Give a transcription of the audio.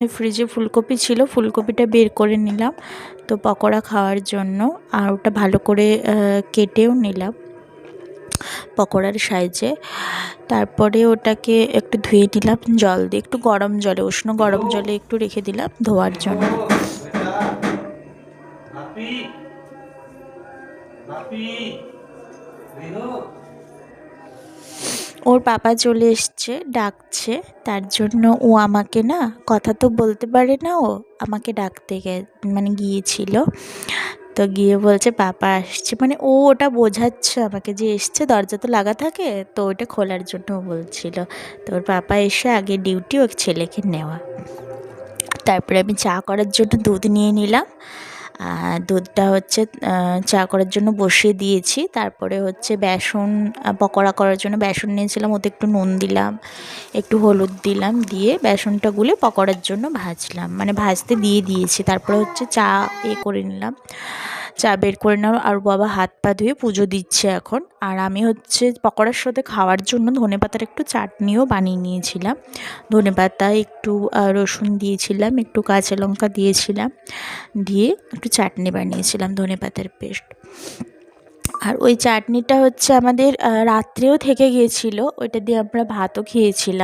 ফ্রিজে ফুলকপি ছিল, ফুলকপিটা বের করে নিলাম তো পকোড়া খাওয়ার জন্য। আর ওটা ভালো করে কেটেও নিলাম পকোড়ার সাইজে। তারপরে ওটাকে একটু ধুয়ে নিলাম জল দিয়ে, একটু গরম জলে, উষ্ণ গরম জলে একটু রেখে দিলাম ধোয়ার জন্য। ওর পাপা চলে এসছে, ডাকছে, তার জন্য ও আমাকে না, কথা তো বলতে পারে না, ও আমাকে ডাকতে গিয়েছিল। তো গিয়ে বলছে পাপা আসছে, মানে ও ওটা বোঝাচ্ছে আমাকে যে এসছে, দরজা তো লাগা থাকে, তো ওটা খোলার জন্য বলছিল। তো ওর পাপা এসে আগে ডিউটি ওর ছেলেকে নেওয়া। তারপরে আমি চা করার জন্য দুধ নিয়ে নিলাম। দুধটা হচ্ছে চা করার জন্য বসিয়ে দিয়েছি। তারপরে হচ্ছে বেসন, পকোড়া করার জন্য বেসন নিয়েছিলাম, ওতে একটু নুন দিলাম, একটু হলুদ দিলাম, দিয়ে বেসনটা গুলে পকোড়ার জন্য ভাজলাম, মানে ভাজতে দিয়ে দিয়েছি। তারপরে হচ্ছে চা করে নিলাম, চা বের করে নিলাম। আর বাবা হাত পা ধুয়ে পুজো দিচ্ছে এখন। আর আমি হচ্ছে পকোড়ার সাথে খাওয়ার জন্য ধনেপাতার একটু চাটনিও বানিয়ে নিয়েছিলাম। ধনেপাতা, একটু রসুন দিয়েছিলাম, একটু কাঁচা লঙ্কা দিয়েছিলাম, দিয়ে একটু চাটনি বানিয়েছিলাম ধনেপাতার পেস্ট। আর ওই চাটনিটা হচ্ছে আমাদের রাত্রেও থেকে গিয়েছিলো, ওইটা দিয়ে আমরা ভাতও খেয়েছিলাম।